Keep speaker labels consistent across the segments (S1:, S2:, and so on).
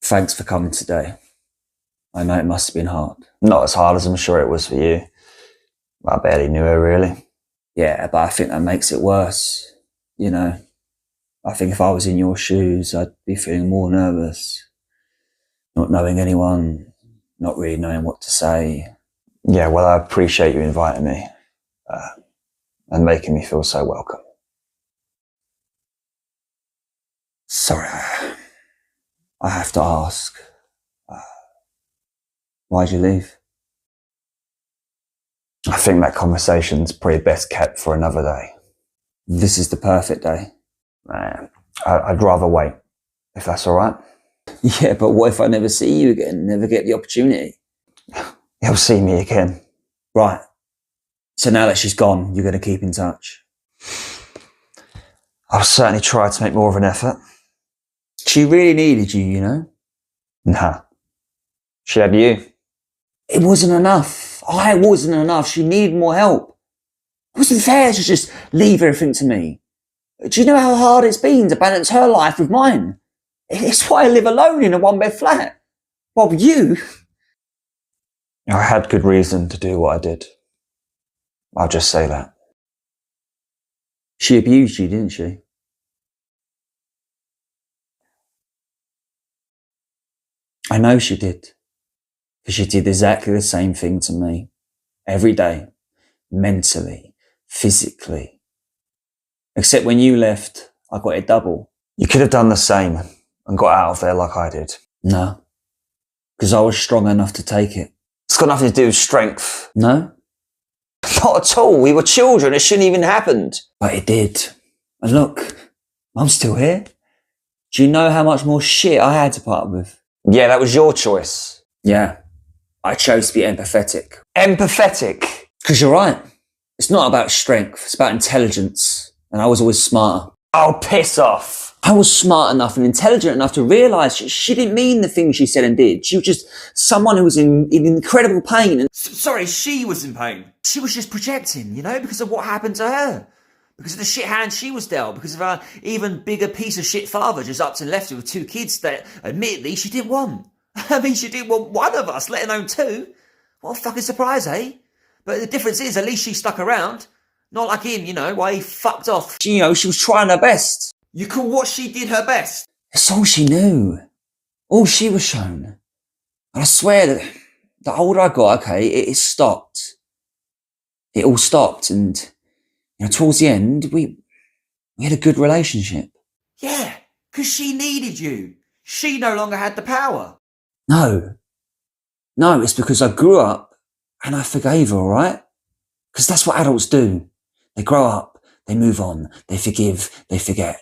S1: Thanks for coming today. I know it must have been hard. Not as hard as I'm sure it was for you. I barely knew her, really. Yeah, but I think that makes it worse. You know, I think if I was in your shoes, I'd be feeling more nervous. Not knowing anyone, not really knowing what to say. Yeah, well, I appreciate you inviting me and making me feel so welcome. Sorry, I have to ask. Why'd you leave? I think that conversation's probably best kept for another day. This is the perfect day. I'd rather wait, if that's all right. Yeah, but what if I never see you again, never get the opportunity? You'll see me again. Right. So now that she's gone, you're going to keep in touch? I'll certainly try to make more of an effort. She really needed you, you know? Nah. She had you. It wasn't enough. I wasn't enough. She needed more help. It wasn't fair to just leave everything to me. Do you know how hard it's been to balance her life with mine? It's why I live alone in a one-bed flat. Well, you... I had good reason to do what I did. I'll just say that. She abused you, didn't she? I know she did. Because she did exactly the same thing to me. Every day. Mentally. Physically. Except when you left, I got it double. You could have done the same and got out of there like I did. No. Because I was strong enough to take it. It's got nothing to do with strength. No? Not at all. We were children. It shouldn't even happened. But it did. And look, I'm still here. Do you know how much more shit I had to put up with? Yeah, that was your choice. Yeah. I chose to be empathetic. Empathetic? Because you're right. It's not about strength. It's about intelligence. And I was always smarter. Oh, piss off. I was smart enough and intelligent enough to realise she didn't mean the things she said and did. She was just someone who was in incredible pain. And
S2: Sorry, she was in pain. She was just projecting, you know, because of what happened to her. Because of the shit hand she was dealt. Because of her even bigger piece of shit father just upped and left her with 2 kids that, admittedly, she didn't want. I mean, she didn't want one of us, let alone 2. What a fucking surprise, eh? But the difference is, at least she stuck around. Not like him, you know, why he fucked off.
S1: she was trying her best.
S2: You call what she did her best?
S1: It's all she knew. All she was shown. And I swear that the older I got, okay, it stopped. It all stopped. And, towards the end, we had a good relationship.
S2: Yeah, because she needed you. She no longer had the power.
S1: No, it's because I grew up and I forgave her, all right? Because that's what adults do. They grow up, they move on, they forgive, they forget.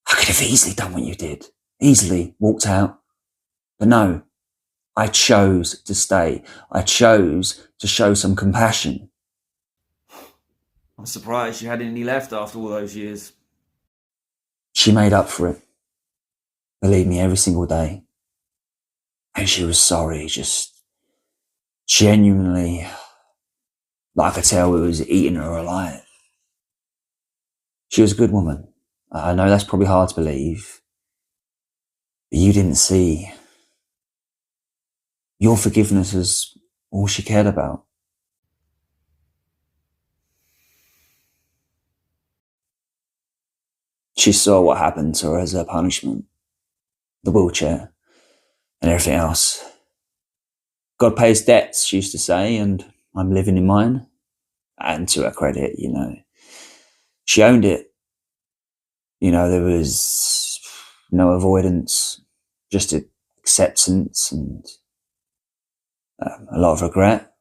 S1: I could have easily done what you did. Easily walked out. But no, I chose to stay. I chose to show some compassion.
S2: I'm surprised you had any left after all those years.
S1: She made up for it. Believe me, every single day. And she was sorry, just genuinely, like I could tell it was eating her alive. She was a good woman. I know that's probably hard to believe. But you didn't see. Your forgiveness was all she cared about. She saw what happened to her as her punishment. The wheelchair and everything else. God pays debts, she used to say, and I'm living in mine. And to her credit, she owned it. There was no avoidance, just acceptance and a lot of regret,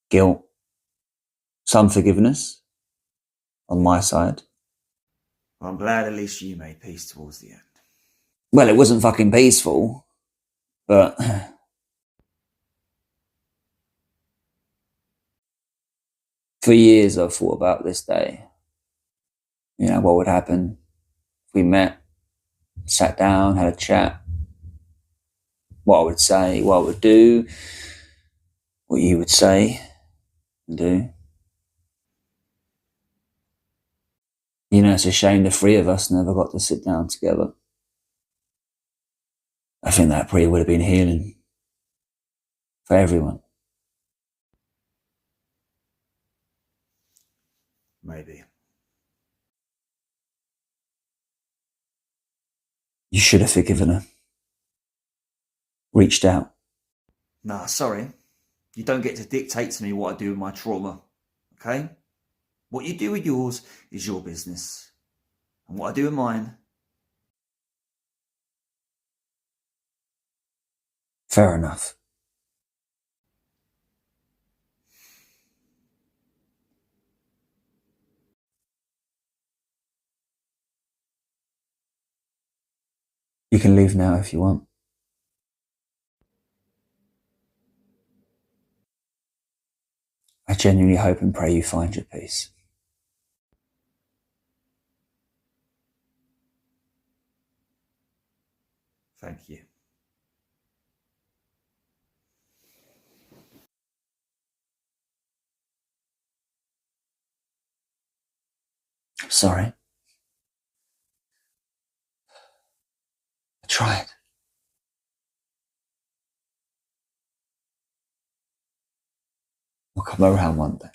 S1: guilt, some forgiveness on my side.
S2: I'm glad at least you made peace towards the end.
S1: Well, it wasn't fucking peaceful, but for years I've thought about this day. What would happen if we met, sat down, had a chat, what I would say, what I would do, what you would say and do. It's a shame the 3 of us never got to sit down together. I think that probably would have been healing for everyone.
S2: Maybe.
S1: You should have forgiven her. Reached out.
S2: Nah, sorry. You don't get to dictate to me what I do with my trauma, okay? What you do with yours is your business. And what I do with mine...
S1: Fair enough. You can leave now if you want. I genuinely hope and pray you find your peace.
S2: Thank you.
S1: I'm sorry. I tried. I'll come around one day.